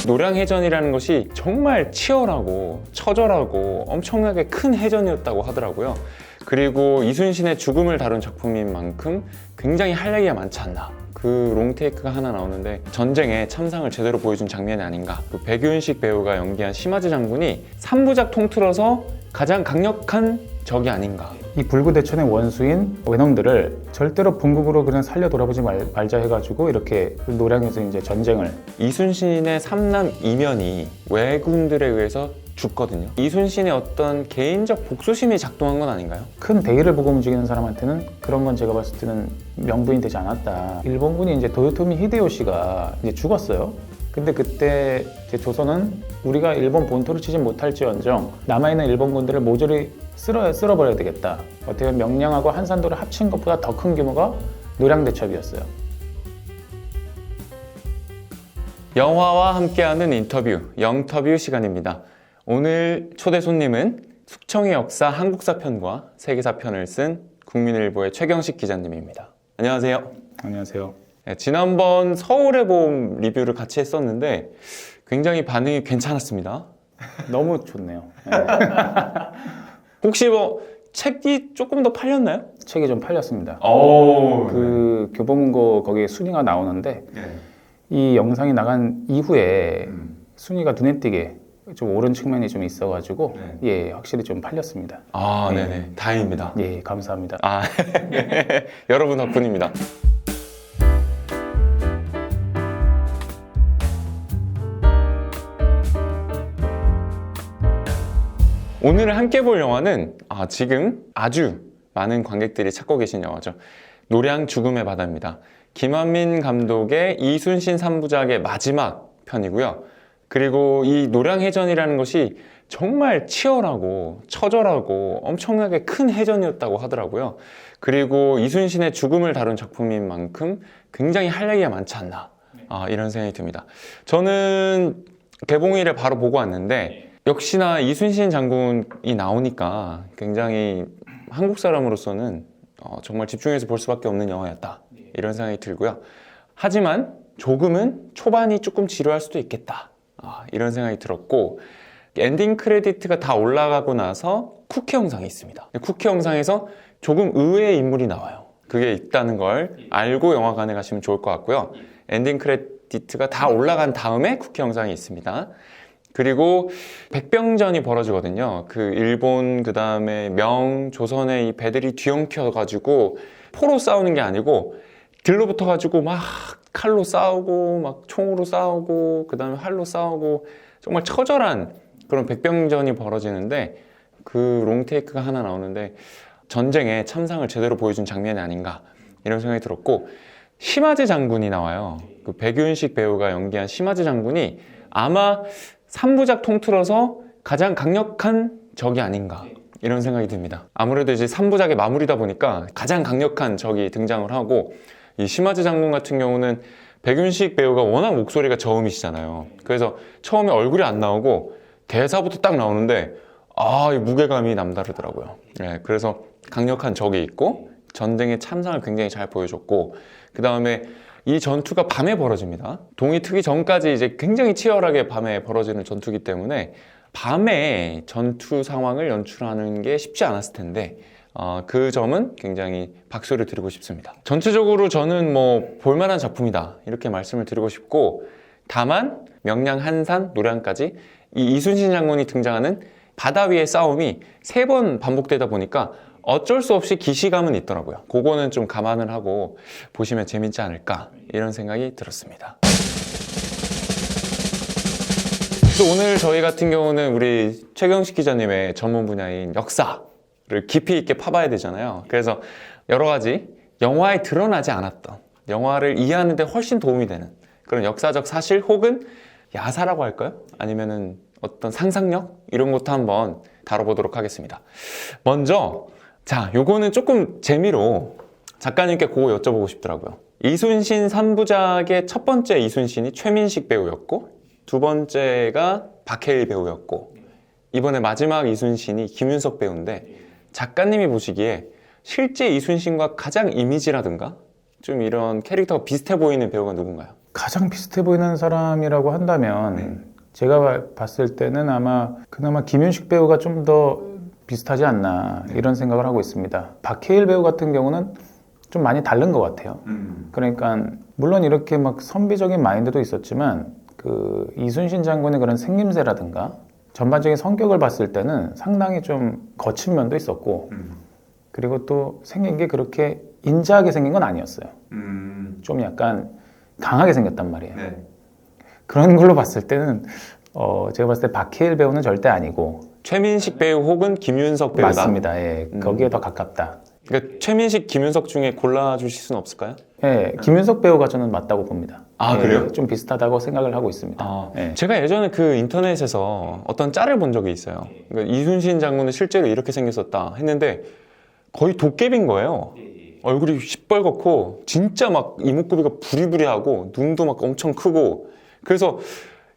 노량해전이라는 것이 정말 치열하고 처절하고 엄청나게 큰 해전이었다고 하더라고요. 그리고 이순신의 죽음을 다룬 작품인 만큼 굉장히 할 얘기가 많지 않나. 그 롱테이크가 하나 나오는데 전쟁의 참상을 제대로 보여준 장면이 아닌가. 그 백윤식 배우가 연기한 심하지 장군이 3부작 통틀어서 가장 강력한 적이 아닌가. 이 불구대천의 원수인 wenong들을 절대로 본국으로 그냥 살려 돌아보지 말자 해가지고 이렇게 노량에서 이제 전쟁을. 이순신의 삼남 이면이 왜군들에 의해서 죽거든요. 이순신의 어떤 개인적 복수심이 작동한 건 아닌가요? 큰 대의를 보고 움직이는 사람한테는 그런 건 제가 봤을 때는 명분이 되지 않았다. 일본군이 이제 도요토미 히데요시가 이제 죽었어요. 근데 그때 이제 조선은 우리가 일본 본토를 치지 못할지언정 남아있는 일본군들을 모조리 쓸어버려야 되겠다. 어떻게 보면 명량하고 한산도를 합친 것보다 더 큰 규모가 노량대첩이었어요. 영화와 함께하는 인터뷰, 영터뷰 시간입니다. 오늘 초대 손님은 숙청의 역사 한국사 편과 세계사 편을 쓴 국민일보의 최경식 기자님입니다. 안녕하세요. 안녕하세요. 네, 지난번 서울의 봄 리뷰를 같이 했었는데 굉장히 반응이 괜찮았습니다. 너무 좋네요. 네. 혹시 뭐 책이 조금 더 팔렸나요? 책이 좀 팔렸습니다. 오, 그 교보문고 거기에 순위가 나오는데 이 영상이 나간 이후에 순위가 눈에 띄게 좀 오른 측면이 좀 있어가지고 예, 확실히 좀 팔렸습니다. 아, 네. 네네. 다행입니다. 예, 감사합니다. 아, 네. 여러분 덕분입니다. 오늘 함께 볼 영화는 지금 아주 많은 관객들이 찾고 계신 영화죠. 노량 죽음의 바다입니다. 김한민 감독의 이순신 3부작의 마지막 편이고요. 그리고 이 노량해전이라는 것이 정말 치열하고 처절하고 엄청나게 큰 해전이었다고 하더라고요. 그리고 이순신의 죽음을 다룬 작품인 만큼 굉장히 할 얘기가 많지 않나. 이런 생각이 듭니다. 저는 개봉일에 바로 보고 왔는데 역시나 이순신 장군이 나오니까 굉장히 한국 사람으로서는 정말 집중해서 볼 수밖에 없는 영화였다. 이런 생각이 들고요. 하지만 조금은 초반이 조금 지루할 수도 있겠다. 이런 생각이 들었고 엔딩 크레디트가 다 올라가고 나서 쿠키 영상이 있습니다. 쿠키 영상에서 조금 의외의 인물이 나와요. 그게 있다는 걸 알고 영화관에 가시면 좋을 것 같고요. 엔딩 크레디트가 다 올라간 다음에 쿠키 영상이 있습니다. 그리고 백병전이 벌어지거든요. 그 일본 그다음에 명, 조선의 이 배들이 뒤엉켜가지고 포로 싸우는 게 아니고 들로 붙어가지고 막 칼로 싸우고 막 총으로 싸우고 그다음에 활로 싸우고 정말 처절한 그런 백병전이 벌어지는데 그 롱테이크가 하나 나오는데 전쟁의 참상을 제대로 보여준 장면이 아닌가 이런 생각이 들었고 심하지 장군이 나와요. 그 백윤식 배우가 연기한 심하지 장군이 아마 3부작 통틀어서 가장 강력한 적이 아닌가 이런 생각이 듭니다. 아무래도 이제 3부작의 마무리다 보니까 가장 강력한 적이 등장을 하고 이 심하지 장군 같은 경우는 백윤식 배우가 워낙 목소리가 저음이시잖아요. 그래서 처음에 얼굴이 안 나오고 대사부터 딱 나오는데 이 무게감이 남다르더라고요. 네, 그래서 강력한 적이 있고 전쟁의 참상을 굉장히 잘 보여줬고 그 다음에 이 전투가 밤에 벌어집니다. 동이 트기 전까지 이제 굉장히 치열하게 밤에 벌어지는 전투이기 때문에 밤에 전투 상황을 연출하는 게 쉽지 않았을 텐데 그 점은 굉장히 박수를 드리고 싶습니다. 전체적으로 저는 뭐 볼만한 작품이다 이렇게 말씀을 드리고 싶고 다만 명량, 한산, 노량까지 이 이순신 장군이 등장하는 바다 위의 싸움이 3번 반복되다 보니까 어쩔 수 없이 기시감은 있더라고요. 그거는 좀 감안을 하고 보시면 재밌지 않을까 이런 생각이 들었습니다. 그래서 오늘 저희 같은 경우는 우리 최경식 기자님의 전문 분야인 역사를 깊이 있게 파봐야 되잖아요. 그래서 여러 가지 영화에 드러나지 않았던 영화를 이해하는 데 훨씬 도움이 되는 그런 역사적 사실 혹은 야사라고 할까요? 아니면은 어떤 상상력? 이런 것도 한번 다뤄보도록 하겠습니다. 먼저 요거는 조금 재미로 작가님께 그거 여쭤보고 싶더라고요. 이순신 3부작의 첫 번째 이순신이 최민식 배우였고 두 번째가 박해일 배우였고 이번에 마지막 이순신이 김윤석 배우인데 작가님이 보시기에 실제 이순신과 가장 이미지라든가 좀 이런 캐릭터가 비슷해 보이는 배우가 누군가요? 가장 비슷해 보이는 사람이라고 한다면 제가 봤을 때는 아마 그나마 김윤식 배우가 좀 더 비슷하지 않나 이런 생각을 하고 있습니다. 박해일 배우 같은 경우는 좀 많이 다른 것 같아요. 그러니까 물론 이렇게 막 선비적인 마인드도 있었지만 그 이순신 장군의 그런 생김새라든가 전반적인 성격을 봤을 때는 상당히 좀 거친 면도 있었고 그리고 또 생긴 게 그렇게 인자하게 생긴 건 아니었어요. 좀 약간 강하게 생겼단 말이에요. 네. 그런 걸로 봤을 때는 제가 봤을 때 박해일 배우는 절대 아니고 최민식 배우 혹은 김윤석 배우다. 맞습니다. 예, 거기에 더 가깝다. 그러니까 최민식, 김윤석 중에 골라주실 수는 없을까요? 예, 김윤석 배우가 저는 맞다고 봅니다. 아, 예, 그래요? 좀 비슷하다고 생각을 하고 있습니다. 예. 제가 예전에 그 인터넷에서 어떤 짤을 본 적이 있어요. 그러니까 이순신 장군은 실제로 이렇게 생겼었다 했는데 거의 도깨비인 거예요. 얼굴이 시뻘겋고 진짜 막 이목구비가 부리부리하고 눈도 막 엄청 크고 그래서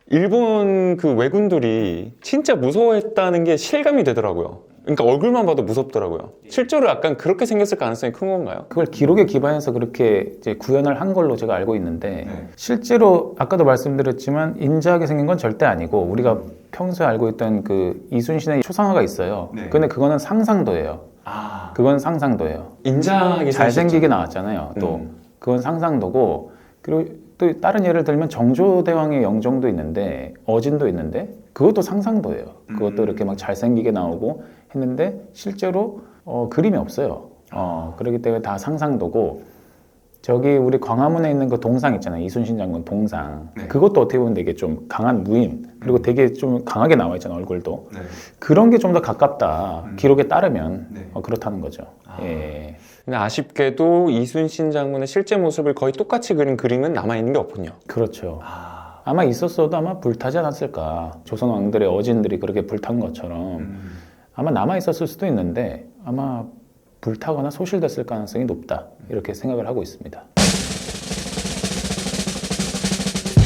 일본 그 왜군들이 진짜 무서워했다는 게 실감이 되더라고요. 그러니까 얼굴만 봐도 무섭더라고요. 실제로 약간 그렇게 생겼을 가능성이 큰 건가요? 그걸 기록에 기반해서 그렇게 이제 구현을 한 걸로 제가 알고 있는데 실제로 아까도 말씀드렸지만 인자하게 생긴 건 절대 아니고 우리가 평소에 알고 있던 그 이순신의 초상화가 있어요. 근데 그거는 상상도예요. 그건 상상도예요. 인자하게 잘생기게 나왔잖아요. 또 그건 상상도고 그리고 또 다른 예를 들면 정조대왕의 영정도 있는데 어진도 있는데 그것도 상상도예요. 그것도 이렇게 막 잘생기게 나오고 했는데 실제로 그림이 없어요. 그렇기 때문에 다 상상도고 저기 우리 광화문에 있는 그 동상 있잖아요. 이순신 장군 동상. 그것도 어떻게 보면 되게 좀 강한 무인 그리고 되게 좀 강하게 나와 있잖아요. 얼굴도. 그런 게 좀 더 가깝다. 기록에 따르면 그렇다는 거죠. 예. 근데 아쉽게도 이순신 장군의 실제 모습을 거의 똑같이 그린 그림은 남아있는 게 없군요. 그렇죠. 아마 있었어도 아마 불타지 않았을까. 조선 왕들의 어진들이 그렇게 불탄 것처럼 아마 남아 있었을 수도 있는데 아마 불타거나 소실됐을 가능성이 높다. 이렇게 생각을 하고 있습니다.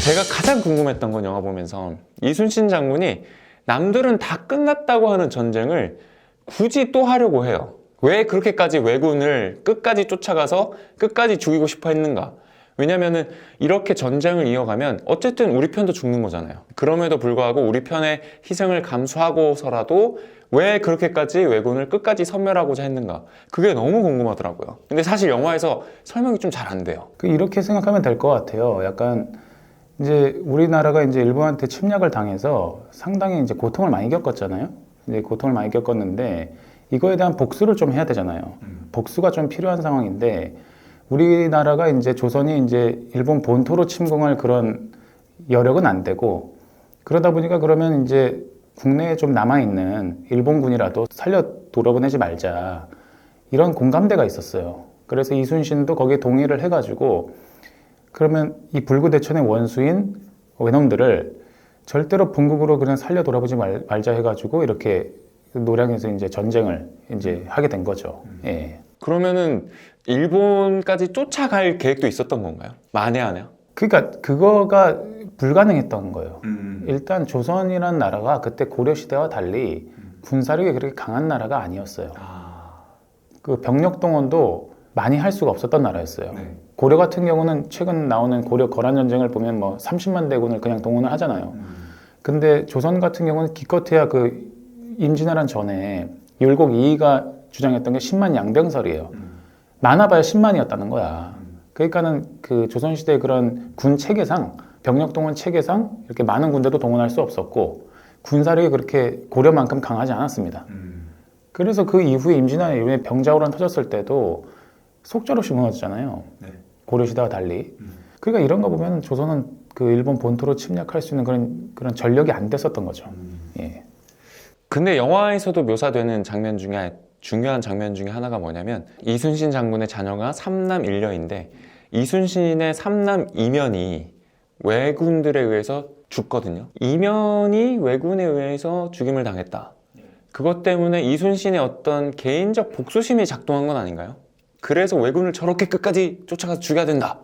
제가 가장 궁금했던 건 영화 보면서 이순신 장군이 남들은 다 끝났다고 하는 전쟁을 굳이 또 하려고 해요. 왜 그렇게까지 왜군을 끝까지 쫓아가서 끝까지 죽이고 싶어 했는가? 왜냐면은 이렇게 전쟁을 이어가면 어쨌든 우리 편도 죽는 거잖아요. 그럼에도 불구하고 우리 편의 희생을 감수하고서라도 왜 그렇게까지 왜군을 끝까지 섬멸하고자 했는가? 그게 너무 궁금하더라고요. 근데 사실 영화에서 설명이 좀 잘 안 돼요. 이렇게 생각하면 될 것 같아요. 약간 이제 우리나라가 이제 일본한테 침략을 당해서 상당히 이제 고통을 많이 겪었잖아요. 이제 고통을 많이 겪었는데 이거에 대한 복수를 좀 해야 되잖아요. 복수가 좀 필요한 상황인데 우리나라가 이제 조선이 이제 일본 본토로 침공할 그런 여력은 안 되고 그러다 보니까 그러면 이제 국내에 좀 남아있는 일본군이라도 살려 돌아보내지 말자 이런 공감대가 있었어요. 그래서 이순신도 거기에 동의를 해가지고 그러면 이 불구대천의 원수인 외놈들을 절대로 본국으로 그냥 살려 돌아보지 말자 해가지고 이렇게 노량에서 이제 전쟁을 이제 하게 된 거죠. 예. 그러면은 일본까지 쫓아갈 계획도 있었던 건가요? 만에 하나? 그러니까 그거가 불가능했던 거예요. 일단 조선이라는 나라가 그때 고려 시대와 달리 군사력이 그렇게 강한 나라가 아니었어요. 그 병력 동원도 많이 할 수가 없었던 나라였어요. 고려 같은 경우는 최근 나오는 고려 거란 전쟁을 보면 뭐 30만 대군을 그냥 동원을 하잖아요. 근데 조선 같은 경우는 기껏해야 그 임진왜란 전에 율곡 이이가 주장했던 게 10만 양병설이에요. 많아봐야 10만이었다는 거야. 그러니까는 그 조선시대 그런 군 체계상, 병력 동원 체계상 이렇게 많은 군대도 동원할 수 없었고 군사력이 그렇게 고려만큼 강하지 않았습니다. 그래서 그 이후에 임진왜란 이후에 병자호란 터졌을 때도 속절없이 무너졌잖아요. 고려시대와 달리. 그러니까 이런 거 보면 조선은 그 일본 본토로 침략할 수 있는 그런 전력이 안 됐었던 거죠. 예. 근데 영화에서도 묘사되는 장면 중에 중요한 장면 중에 하나가 뭐냐면 이순신 장군의 자녀가 삼남 일녀인데 이순신의 삼남 이면이 왜군들에 의해서 죽거든요. 이면이 왜군에 의해서 죽임을 당했다. 그것 때문에 이순신의 어떤 개인적 복수심이 작동한 건 아닌가요? 그래서 왜군을 저렇게 끝까지 쫓아가서 죽여야 된다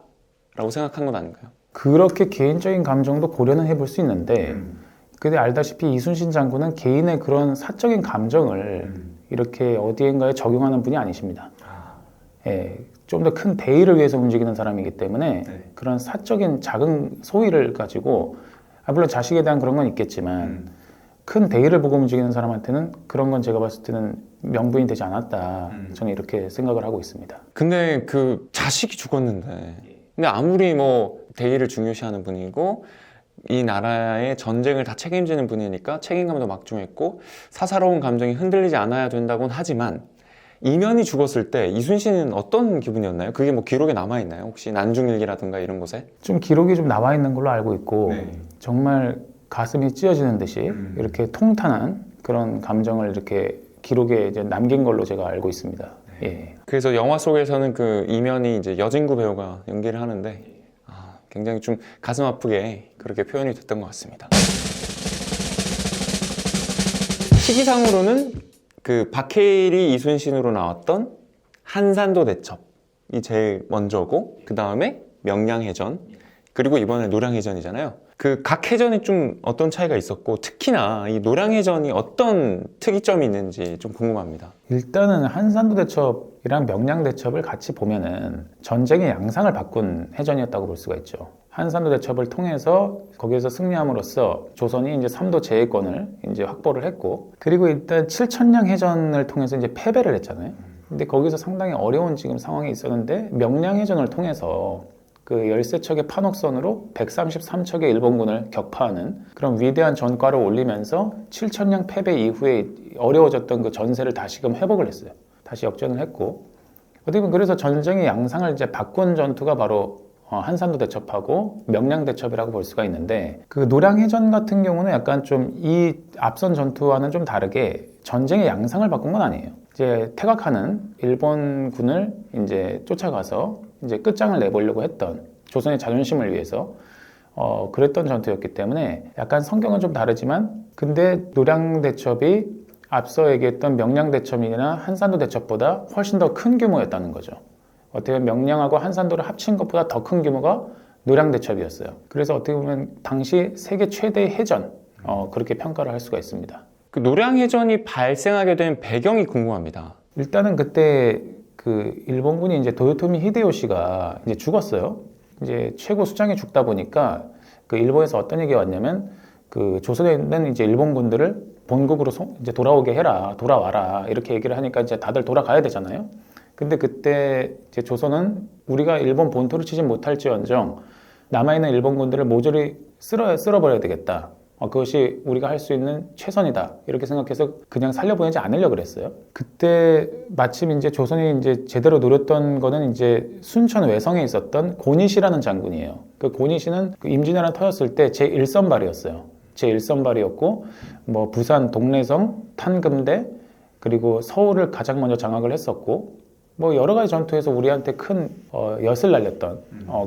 라고 생각한 건 아닌가요? 그렇게 개인적인 감정도 고려는 해볼 수 있는데 근데 알다시피 이순신 장군은 개인의 그런 사적인 감정을 이렇게 어디엔가에 적용하는 분이 아니십니다. 예, 좀 더 큰 대의를 위해서 움직이는 사람이기 때문에 네. 그런 사적인 작은 소의를 가지고 물론 자식에 대한 그런 건 있겠지만 큰 대의를 보고 움직이는 사람한테는 그런 건 제가 봤을 때는 명분이 되지 않았다. 저는 이렇게 생각을 하고 있습니다. 근데 그 자식이 죽었는데, 근데 아무리 뭐 대의를 중요시하는 분이고 이 나라의 전쟁을 다 책임지는 분이니까 책임감도 막중했고 사사로운 감정이 흔들리지 않아야 된다고는 하지만 이면이 죽었을 때 이순신은 어떤 기분이었나요? 그게 뭐 기록에 남아 있나요? 혹시 난중일기라든가 이런 곳에? 좀 기록이 좀 나와 있는 걸로 알고 있고 네. 정말 가슴이 찢어지는 듯이 이렇게 통탄한 그런 감정을 이렇게 기록에 이제 남긴 걸로 제가 알고 있습니다. 예. 그래서 영화 속에서는 그 이면이 이제 여진구 배우가 연기를 하는데 굉장히 좀 가슴 아프게 그렇게 표현이 됐던 것 같습니다. 시기상으로는 그 박해일이 이순신으로 나왔던 한산도 대첩이 제일 먼저고 그 다음에 명량해전 그리고 이번에 노량해전이잖아요. 그 각 해전이 좀 어떤 차이가 있었고 특히나 이 노량해전이 어떤 특이점이 있는지 좀 궁금합니다. 일단은 한산도 대첩이랑 명량 대첩을 같이 보면은 전쟁의 양상을 바꾼 해전이었다고 볼 수가 있죠. 한산도 대첩을 통해서 거기에서 승리함으로써 조선이 이제 삼도 제해권을 이제 확보를 했고, 그리고 일단 칠천량 해전을 통해서 이제 패배를 했잖아요. 근데 거기서 상당히 어려운 지금 상황이 있었는데 명량 해전을 통해서 그 13척의 판옥선으로 133척의 일본군을 격파하는 그런 위대한 전과를 올리면서 칠천량 패배 이후에 어려워졌던 그 전세를 다시금 회복을 했어요. 다시 역전을 했고, 어떻게 보면 그래서 전쟁의 양상을 이제 바꾼 전투가 바로 한산도 대첩하고 명량 대첩이라고 볼 수가 있는데, 그 노량해전 같은 경우는 약간 좀 이 앞선 전투와는 좀 다르게 전쟁의 양상을 바꾼 건 아니에요. 이제 퇴각하는 일본군을 이제 쫓아가서 이제 끝장을 내보려고 했던 조선의 자존심을 위해서 그랬던 전투였기 때문에 약간 성격은 좀 다르지만, 근데 노량 대첩이 앞서 얘기했던 명량 대첩이나 한산도 대첩보다 훨씬 더 큰 규모였다는 거죠. 어떻게 보면 명량하고 한산도를 합친 것보다 더 큰 규모가 노량 대첩이었어요. 그래서 어떻게 보면 당시 세계 최대의 해전, 그렇게 평가를 할 수가 있습니다. 그 노량해전이 발생하게 된 배경이 궁금합니다. 일단은 그때 그 일본군이 이제 도요토미 히데요시가 이제 죽었어요. 이제 최고 수장이 죽다 보니까 그 일본에서 어떤 얘기가 왔냐면, 그 조선에 있는 이제 일본군들을 본국으로 이제 돌아오게 해라, 돌아와라, 이렇게 얘기를 하니까 이제 다들 돌아가야 되잖아요. 근데 그때 이제 조선은 우리가 일본 본토를 치지 못할지언정 남아있는 일본군들을 모조리 쓸어버려야 되겠다. 그것이 우리가 할 수 있는 최선이다. 이렇게 생각해서 그냥 살려보내지 않으려고 그랬어요. 그때 마침 이제 조선이 이제 제대로 노렸던 거는 이제 순천 외성에 있었던 고니시라는 장군이에요. 그 고니시는 그 임진왜란 터졌을 때 제1선발이었어요. 제1선발이었고, 뭐 부산 동래성, 탄금대, 그리고 서울을 가장 먼저 장악을 했었고, 뭐 여러 가지 전투에서 우리한테 큰 엿을 날렸던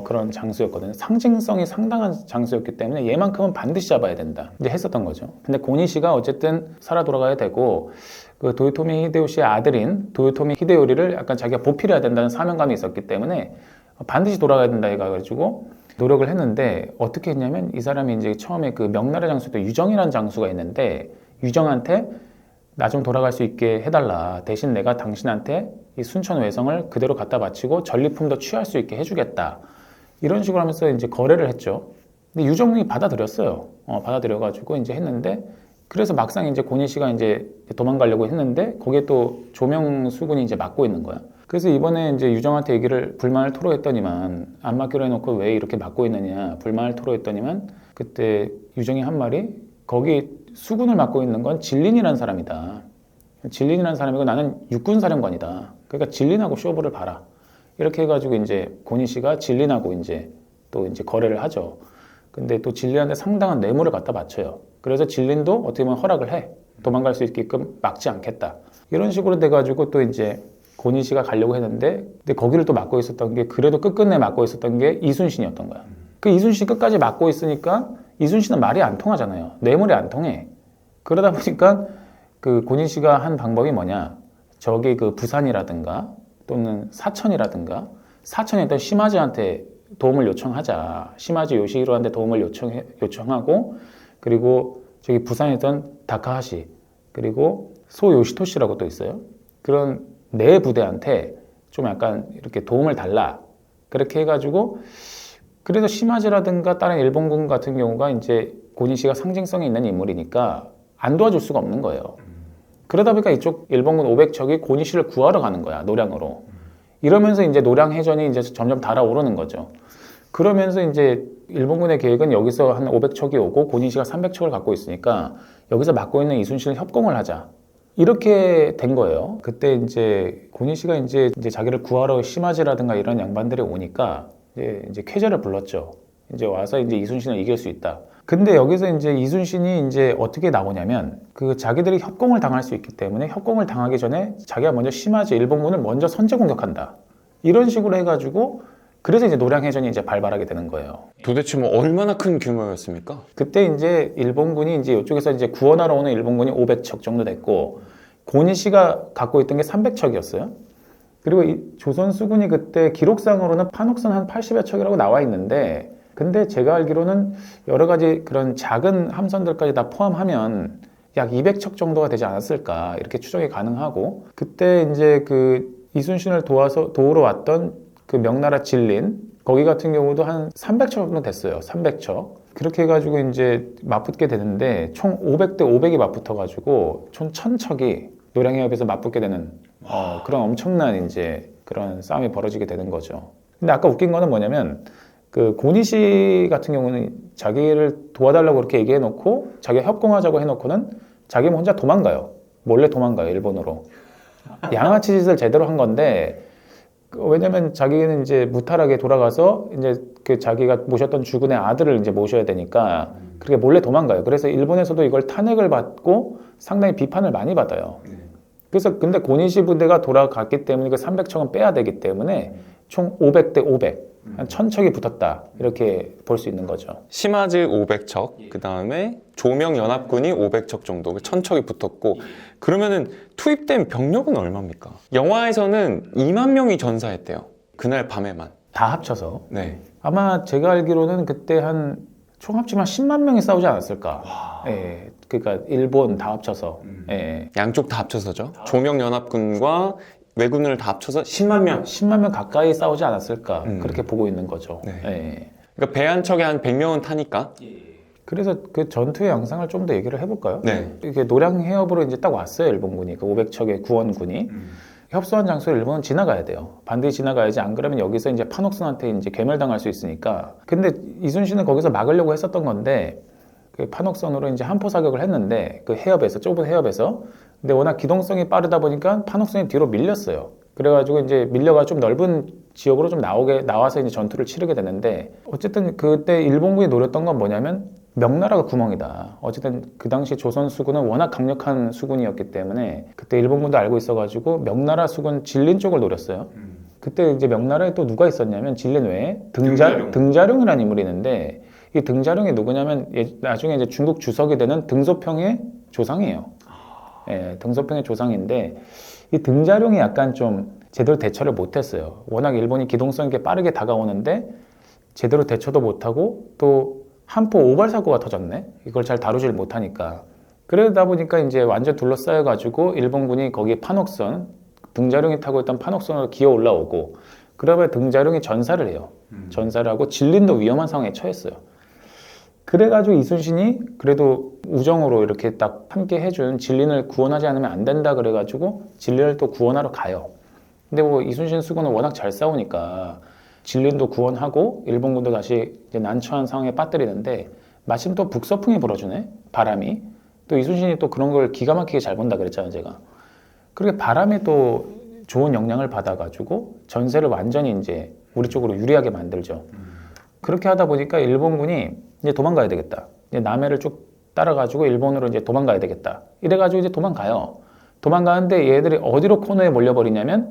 그런 장수였거든요. 상징성이 상당한 장수였기 때문에 얘만큼은 반드시 잡아야 된다 이제 했었던 거죠. 근데 고니시가 어쨌든 살아 돌아가야 되고, 그 도요토미 히데요시의 아들인 도요토미 히데요리를 약간 자기가 보필해야 된다는 사명감이 있었기 때문에 반드시 돌아가야 된다 해가지고 노력을 했는데, 어떻게 했냐면 이 사람이 이제 처음에 그 명나라 장수 때 유정이라는 장수가 있는데, 유정한테 나 좀 돌아갈 수 있게 해달라. 대신 내가 당신한테 이 순천 외성을 그대로 갖다 바치고 전리품도 취할 수 있게 해주겠다. 이런 식으로 하면서 이제 거래를 했죠. 근데 유정이 받아들였어요. 받아들여가지고 이제 했는데, 그래서 막상 이제 고니시가 이제 도망가려고 했는데 거기에 또 조명수군이 이제 막고 있는 거야. 그래서 이번에 이제 유정한테 얘기를 불만을 토로했더니만, 안 맡기로 해놓고 왜 이렇게 막고 있느냐 불만을 토로했더니만, 그때 유정이 한 말이, 거기 수군을 맡고 있는 건 진린이라는 사람이다. 진린이라는 사람이고 나는 육군사령관이다. 그러니까 진린하고 쇼부를 봐라. 이렇게 해가지고 이제 고니시가 진린하고 이제 또 이제 거래를 하죠. 근데 또 진린한테 상당한 뇌물을 갖다 바쳐요. 그래서 진린도 어떻게 보면 허락을 해. 도망갈 수 있게끔 막지 않겠다. 이런 식으로 돼가지고 또 이제 고니시가 가려고 했는데, 근데 거기를 또 막고 있었던 게, 그래도 끝끝내 막고 있었던 게 이순신이었던 거야. 그 이순신 끝까지 막고 있으니까 이순신은 말이 안 통하잖아요. 뇌물이 안 통해. 그러다 보니까 그 고니시가 한 방법이 뭐냐, 저기 그 부산이라든가 또는 사천이라든가, 사천에 있던 시마즈한테 도움을 요청하자. 시마즈 요시히로한테 도움을 요청하고, 그리고 저기 부산에 있던 다카하시, 그리고 소 요시토시라고 또 있어요. 그런 네 부대한테 좀 약간 이렇게 도움을 달라. 그렇게 해가지고 그래서 시마즈라든가 다른 일본군 같은 경우가 이제 고니 씨가 상징성이 있는 인물이니까 안 도와줄 수가 없는 거예요. 그러다 보니까 이쪽 일본군 500척이 고니 씨를 구하러 가는 거야, 노량으로. 이러면서 이제 노량 해전이 이제 점점 달아오르는 거죠. 그러면서 이제 일본군의 계획은 여기서 한 500척이 오고 고니 씨가 300척을 갖고 있으니까 여기서 맡고 있는 이순신을 협공을 하자. 이렇게 된 거예요. 그때 이제 고니 씨가 이제 자기를 구하러 시마즈라든가 이런 양반들이 오니까 이제 쾌재를 불렀죠. 이제 와서 이제 이순신을 이길 수 있다. 근데 여기서 이제 이순신이 이제 어떻게 나오냐면 그 자기들이 협공을 당할 수 있기 때문에 협공을 당하기 전에 자기가 먼저 시마즈 일본군을 먼저 선제 공격한다. 이런 식으로 해가지고 그래서 이제 노량해전이 이제 발발하게 되는 거예요. 도대체 뭐 얼마나 큰 규모였습니까? 그때 이제 일본군이 이제 이쪽에서 이제 구원하러 오는 일본군이 500척 정도 됐고 고니 씨가 갖고 있던 게 300척이었어요. 그리고 이 조선 수군이 그때 기록상으로는 판옥선 한 80여 척이라고 나와 있는데 근데 제가 알기로는 여러 가지 그런 작은 함선들까지 다 포함하면 약 200척 정도가 되지 않았을까 이렇게 추정이 가능하고 그때 이제 그 이순신을 도우러 왔던 그 명나라 진린 거기 같은 경우도 한 300척 정도 됐어요. 300척. 그렇게 해가지고 이제 맞붙게 되는데 총 500대 500이 맞붙어가지고 총 1000척이 노량해협에서 맞붙게 되는 그런 엄청난 이제 그런 싸움이 벌어지게 되는 거죠. 근데 아까 웃긴 거는 뭐냐면 그 고니 씨 같은 경우는 자기를 도와달라고 그렇게 얘기해놓고 자기가 협공하자고 해놓고는 자기 혼자 도망가요. 몰래 도망가요. 일본으로. 양아치 짓을 제대로 한 건데 왜냐면 자기는 이제 무탈하게 돌아가서 이제 그 자기가 모셨던 주군의 아들을 이제 모셔야 되니까 그렇게 몰래 도망가요. 그래서 일본에서도 이걸 탄핵을 받고 상당히 비판을 많이 받아요. 그래서 근데 고니시 부대가 돌아갔기 때문에 그 300척은 빼야 되기 때문에 총 500대 500, 한 1000척이 붙었다 이렇게 볼 수 있는 거죠. 시마즈 500척, 그 다음에 조명연합군이 500척 정도, 1000척이 붙었고 그러면은 투입된 병력은 얼마입니까? 영화에서는 2만 명이 전사했대요. 그날 밤에만. 다 합쳐서. 네. 아마 제가 알기로는 그때 한 총 합치면 10만 명이 싸우지 않았을까. 예, 그러니까 일본 다 합쳐서. 예. 양쪽 다 합쳐서죠. 조명연합군과 왜군을 다 합쳐서 10만 명. 10만 명 가까이 싸우지 않았을까. 그렇게 보고 있는 거죠. 네. 예. 그러니까 배 한 척에 한 100명은 타니까. 그래서 그 전투의 양상을 좀 더 얘기를 해볼까요? 네. 이게 노량 해협으로 이제 딱 왔어요. 일본군이. 그 500척의 구원군이. 협소한 장소를 일본은 지나가야 돼요. 반드시 지나가야지 안 그러면 여기서 이제 판옥선한테 이제 괴멸당할 수 있으니까. 근데 이순신은 거기서 막으려고 했었던 건데 그 판옥선으로 이제 한포 사격을 했는데 그 해협에서 좁은 해협에서 근데 워낙 기동성이 빠르다 보니까 판옥선이 뒤로 밀렸어요. 그래가지고 이제 밀려가 좀 넓은 지역으로 좀 나와서 이제 전투를 치르게 되는데 어쨌든 그때 일본군이 노렸던 건 뭐냐면 명나라가 구멍이다. 어쨌든 그 당시 조선 수군은 워낙 강력한 수군이었기 때문에 그때 일본군도 알고 있어가지고 명나라 수군 진린 쪽을 노렸어요. 그때 이제 명나라에 또 누가 있었냐면 진린 외에 등자룡이라는 인물이 있는데 이 등자룡이 누구냐면 나중에 이제 중국 주석이 되는 등소평의 조상이에요. 예, 등소평의 조상인데 이 등자룡이 약간 좀 제대로 대처를 못했어요. 워낙 일본이 기동성 있게 빠르게 다가오는데 제대로 대처도 못하고 또 한포 오발 사고가 터졌네. 이걸 잘 다루질 못하니까. 그러다 보니까 이제 완전 둘러싸여가지고 일본군이 거기 판옥선, 등자룡이 타고 있던 판옥선으로 기어 올라오고 그러면 등자룡이 전사를 해요. 전사를 하고 진린도 위험한 상황에 처했어요. 그래가지고 이순신이 그래도 우정으로 이렇게 딱 함께 해준 진린을 구원하지 않으면 안 된다 그래가지고 진린을 또 구원하러 가요. 근데 뭐 이순신 수군은 워낙 잘 싸우니까 진린도 구원하고 일본군도 다시 이제 난처한 상황에 빠뜨리는데 마침 또 북서풍이 불어주네. 바람이. 또 이순신이 또 그런 걸 기가 막히게 잘 본다 그랬잖아요, 제가. 그렇게 바람이 또 좋은 영향을 받아가지고 전세를 완전히 이제 우리 쪽으로 유리하게 만들죠. 그렇게 하다 보니까 일본군이 이제 도망가야 되겠다. 이제 남해를 쭉 따라가지고 일본으로 이제 도망가야 되겠다. 이래가지고 이제 도망가요. 도망가는데 얘들이 어디로 코너에 몰려버리냐면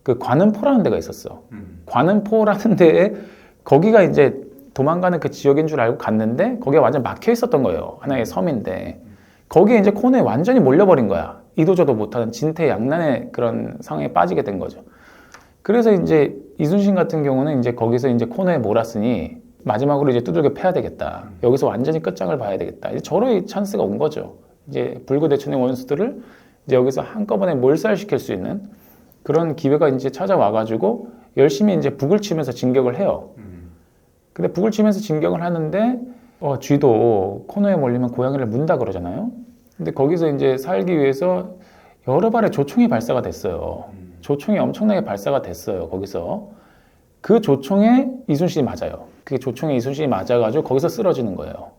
그 관음포라는 데가 있었어. 관음포라는 데에 거기가 이제 도망가는 그 지역인 줄 알고 갔는데 거기가 완전 막혀 있었던 거예요. 하나의 섬인데 거기에 이제 코너에 완전히 몰려버린 거야. 이도저도 못하는 진퇴양난의 그런 상황에 빠지게 된 거죠. 그래서 이제 이순신 같은 경우는 이제 거기서 이제 코너에 몰았으니 마지막으로 이제 두들겨 패야 되겠다. 여기서 완전히 끝장을 봐야 되겠다. 이제 저로의 찬스가 온 거죠. 이제 불구대천의 원수들을 이제 여기서 한꺼번에 몰살시킬 수 있는 그런 기회가 이제 찾아와가지고 열심히 이제 북을 치면서 진격을 해요. 근데 북을 치면서 진격을 하는데 쥐도 코너에 몰리면 고양이를 문다 그러잖아요. 근데 거기서 이제 살기 위해서 여러 발의 조총이 발사가 됐어요. 조총이 엄청나게 발사가 됐어요. 거기서 그 조총에 이순신이 맞아요. 그 조총에 이순신이 맞아가지고 거기서 쓰러지는 거예요.